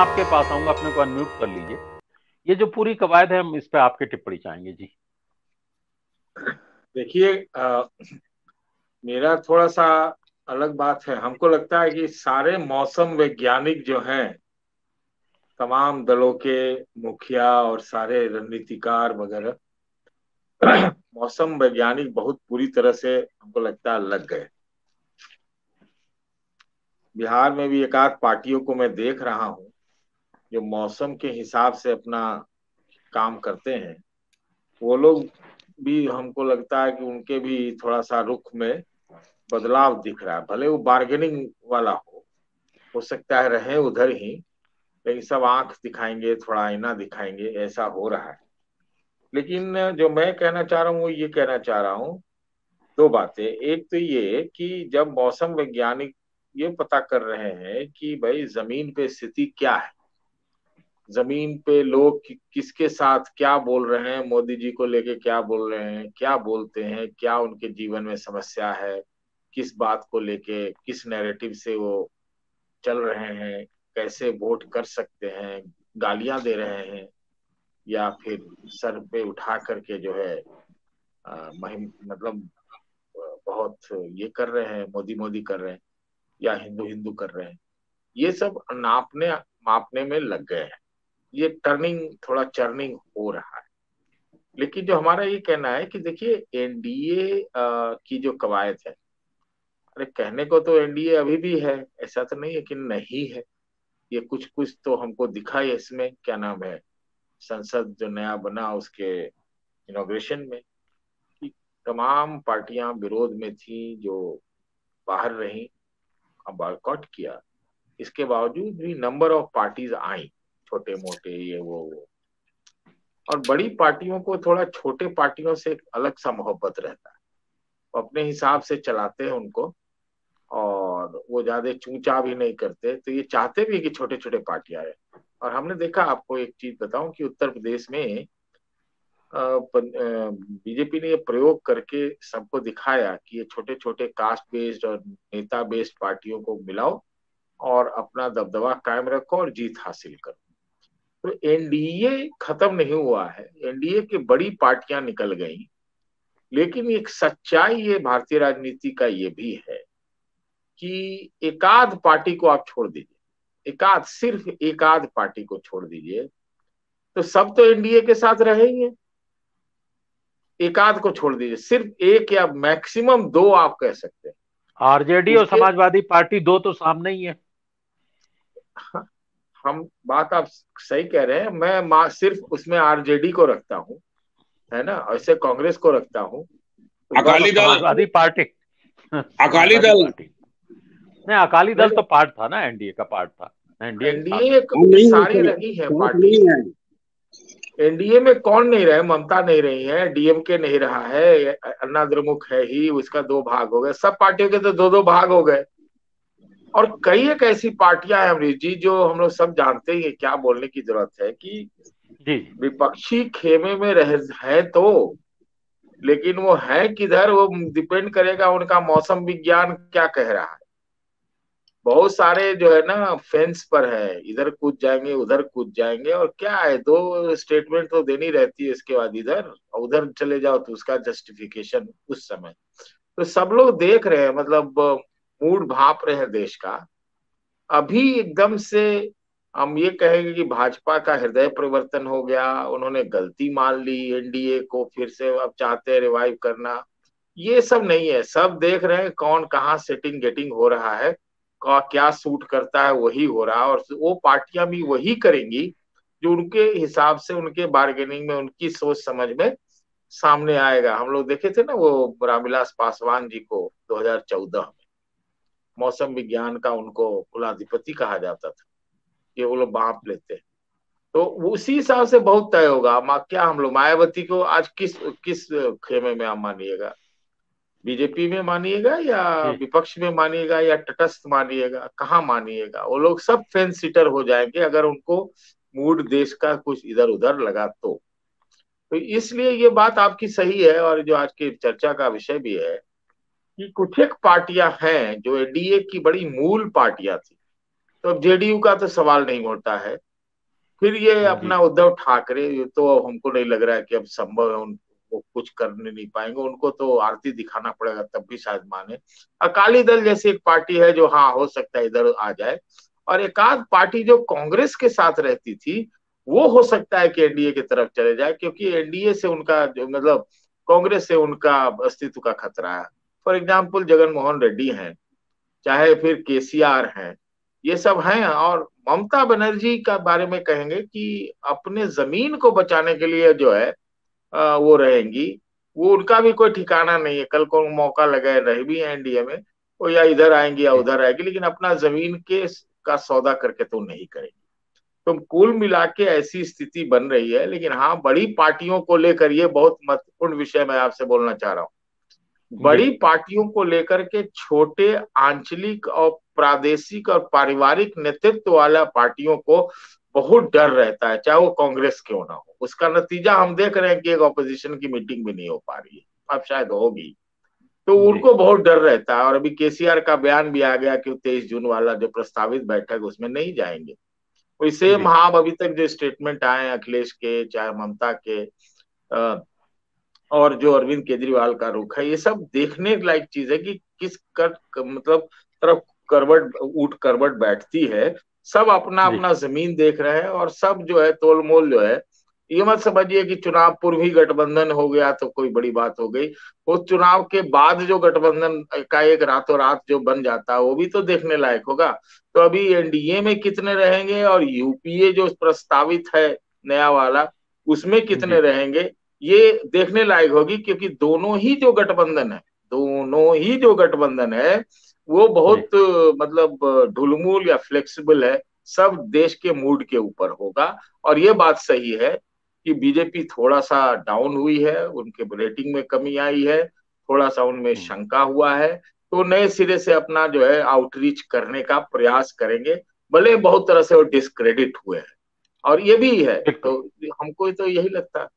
आपके पास आऊंगा, अपने को अनम्यूट कर लीजिए। ये जो पूरी कवायद है, हम इस पे आपकी टिप्पणी चाहेंगे जी। देखिए, मेरा थोड़ा सा अलग बात है। हमको लगता है कि सारे मौसम वैज्ञानिक जो हैं, तमाम दलों के मुखिया और सारे रणनीतिकार वगैरह, मौसम वैज्ञानिक बहुत पूरी तरह से हमको लगता है लग गए। बिहार में भी एक आध पार्टियों को मैं देख रहा हूँ जो मौसम के हिसाब से अपना काम करते हैं। वो लोग भी, हमको लगता है कि उनके भी थोड़ा सा रुख में बदलाव दिख रहा है। भले वो बार्गेनिंग वाला हो सकता है रहे उधर ही, लेकिन सब आंख दिखाएंगे, थोड़ा आईना दिखाएंगे, ऐसा हो रहा है। लेकिन जो मैं कहना चाह रहा हूँ वो ये कहना चाह रहा हूँ, दो बातें। एक तो ये कि जब मौसम वैज्ञानिक ये पता कर रहे हैं कि भाई जमीन पे स्थिति क्या है, जमीन पे लोग किसके साथ क्या बोल रहे हैं, मोदी जी को लेके क्या बोल रहे हैं, क्या बोलते हैं, क्या उनके जीवन में समस्या है, किस बात को लेके, किस नैरेटिव से वो चल रहे हैं, कैसे वोट कर सकते हैं, गालियां दे रहे हैं या फिर सर पे उठा करके जो है महिम मतलब बहुत ये कर रहे हैं, मोदी मोदी कर रहे हैं, या हिंदू हिंदू कर रहे हैं। ये सब नापने मापने में लग गए हैं। ये टर्निंग, थोड़ा चर्निंग हो रहा है। लेकिन जो हमारा ये कहना है कि देखिए, एनडीए की जो कवायद है, अरे कहने को तो एनडीए अभी भी है, ऐसा तो नहीं है कि नहीं है। ये कुछ कुछ तो हमको दिखा है इसमें, क्या नाम है, संसद जो नया बना उसके इनॉग्रेशन में, कि तमाम पार्टियां विरोध में थी जो बाहर रही, बॉयकॉट किया। इसके बावजूद भी नंबर ऑफ पार्टीज आई, छोटे मोटे ये वो। और बड़ी पार्टियों को थोड़ा छोटे पार्टियों से एक अलग सा मोहब्बत रहता है, वो अपने हिसाब से चलाते हैं उनको, और वो ज्यादा चूचा भी नहीं करते। तो ये चाहते भी कि छोटे छोटे पार्टियां आए। और हमने देखा, आपको एक चीज बताऊं कि उत्तर प्रदेश में बीजेपी ने ये प्रयोग करके सबको दिखाया कि ये छोटे छोटे कास्ट बेस्ड और नेता बेस्ड पार्टियों को मिलाओ और अपना दबदबा कायम रखो और जीत हासिल करो। तो एनडीए खत्म नहीं हुआ है, एनडीए की बड़ी पार्टियां निकल गई। लेकिन एक सच्चाई ये भारतीय राजनीति का ये भी है कि एकाध पार्टी को आप छोड़ दीजिए, एकाध, सिर्फ एकाध पार्टी को छोड़ दीजिए, तो सब तो एनडीए के साथ रहेंगे। एकाध को छोड़ दीजिए, सिर्फ एक या मैक्सिमम दो आप कह सकते हैं। आरजेडी और उसके, समाजवादी पार्टी दो तो सामने ही है। हम बात आप सही कह रहे हैं। मैं सिर्फ उसमें आरजेडी को रखता हूँ, है ना, ऐसे कांग्रेस को रखता हूँ। तो और बस अकाली दल, समाजवादी पार्टी अकाली समाजवादी दल पार्टी नहीं, अकाली दल नहीं, तो पार्ट था ना, एनडीए का पार्ट था, एनडीए के साथ एनडीए नहीं। में नहीं है सारी सर, रही है बात पार्टी। नहीं है। एनडीए में कौन नहीं रहे, ममता नहीं रही है, डीएमके नहीं रहा है, अन्ना द्रमुक है ही, उसका दो भाग हो गए, सब पार्टियों के तो दो दो भाग हो गए। और कई एक ऐसी पार्टियां हैं अमरीश जी, जो हम लोग सब जानते ही हैं, क्या बोलने की जरूरत है, कि जी। विपक्षी खेमे में रह है तो, लेकिन वो है किधर, वो डिपेंड करेगा उनका मौसम विज्ञान क्या कह रहा है। बहुत सारे जो है ना फेंस पर है, इधर कूद जाएंगे उधर कूद जाएंगे, और क्या है, दो स्टेटमेंट तो देनी रहती है, इसके बाद इधर और उधर चले जाओ तो उसका जस्टिफिकेशन उस समय। तो सब लोग देख रहे हैं, मतलब मूड भाप रहे हैं देश का। अभी एकदम से हम ये कहेंगे कि भाजपा का हृदय परिवर्तन हो गया, उन्होंने गलती मान ली, एनडीए को फिर से अब चाहते हैं रिवाइव करना, ये सब नहीं है। सब देख रहे हैं कौन कहाँ सेटिंग गेटिंग हो रहा है, क्या सूट करता है वही हो रहा है, और वो पार्टियां भी वही करेंगी जो उनके हिसाब से, उनके बार्गेनिंग में, उनकी सोच समझ में सामने आएगा। हम लोग देखे थे ना वो रामविलास पासवान जी को 2014 में, मौसम विज्ञान का उनको कुलाधिपति कहा जाता था, ये वो लोग बांप लेते हैं। तो उसी हिसाब से बहुत तय होगा। क्या हम लोग मायावती को आज किस किस खेमे में आप मानिएगा, बीजेपी में मानिएगा या जी। विपक्ष में मानिएगा या तटस्थ मानिएगा, कहाँ मानिएगा? वो लोग सब फेंस सिटर हो जाएंगे अगर उनको मूड देश का कुछ इधर उधर लगा तो इसलिए ये बात आपकी सही है। और जो आज की चर्चा का विषय भी है कि कुछ एक पार्टियां हैं जो एनडीए की बड़ी मूल पार्टियां थी, तो अब जेडीयू का तो सवाल नहीं होता है। फिर ये जी अपना उद्धव ठाकरे, ये तो हमको नहीं लग रहा है कि अब संभव है, उनको कुछ करने नहीं पाएंगे, उनको तो आरती दिखाना पड़ेगा तब भी शायद माने। अकाली दल जैसी एक पार्टी है जो हाँ हो सकता है इधर आ जाए, और एक आध पार्टी जो कांग्रेस के साथ रहती थी वो हो सकता है कि एनडीए की तरफ चले जाए, क्योंकि एनडीए से उनका जो मतलब कांग्रेस से उनका अस्तित्व का खतरा है। फॉर एग्जाम्पल जगन मोहन रेड्डी हैं, चाहे फिर केसीआर हैं, ये सब हैं। और ममता बनर्जी का बारे में कहेंगे कि अपने जमीन को बचाने के लिए जो है वो रहेंगी। वो उनका भी कोई ठिकाना नहीं है, कल को मौका लगे रहे भी एनडीए में, वो या इधर आएंगी या जी उधर आएंगी, लेकिन अपना जमीन के का सौदा करके तो नहीं करेंगी। तो कुल मिला के ऐसी स्थिति बन रही है। लेकिन हाँ, बड़ी पार्टियों को लेकर ये बहुत महत्वपूर्ण विषय मैं आपसे बोलना चाह रहा हूँ। जी बड़ी पार्टियों को लेकर के छोटे आंचलिक और प्रादेशिक और पारिवारिक नेतृत्व वाला पार्टियों को बहुत डर रहता है, चाहे वो कांग्रेस क्यों ना हो। उसका नतीजा हम देख रहे हैं कि एक ऑपोजिशन की मीटिंग भी नहीं हो पा रही है, अब शायद होगी। तो जी उनको बहुत डर रहता है। और अभी केसीआर का बयान भी आ गया कि 23 जून वाला जो प्रस्तावित बैठक उसमें नहीं जाएंगे। वही सेम, जी हाँ, अभी तक जो स्टेटमेंट आए अखिलेश के चाहे ममता के और जो अरविंद केजरीवाल का रुख है, ये सब देखने लायक चीज है कि किस मतलब तरफ करवट ऊंट करवट बैठती है। सब अपना जी अपना जमीन देख रहे हैं, और सब जो है तोलमोल जो है। ये मत समझिए कि चुनाव पूर्व ही गठबंधन हो गया तो कोई बड़ी बात हो गई। वो चुनाव के बाद जो गठबंधन का एक रातों रात जो बन जाता है वो भी तो देखने लायक होगा। तो अभी एनडीए में कितने रहेंगे और यूपीए जो प्रस्तावित है नया वाला, उसमें कितने जी रहेंगे, ये देखने लायक होगी। क्योंकि दोनों ही जो गठबंधन है वो जी बहुत मतलब ढुलमुल या फ्लेक्सिबल है। सब देश के मूड के ऊपर होगा। और ये बात सही है कि बीजेपी थोड़ा सा डाउन हुई है, उनके रेटिंग में कमी आई है, थोड़ा सा उनमें शंका हुआ है। तो नए सिरे से अपना जो है आउटरीच करने का प्रयास करेंगे, भले बहुत तरह से वो डिस्क्रेडिट हुए हैं। और ये भी है, बिल्कुल। तो हमको तो यही लगता है।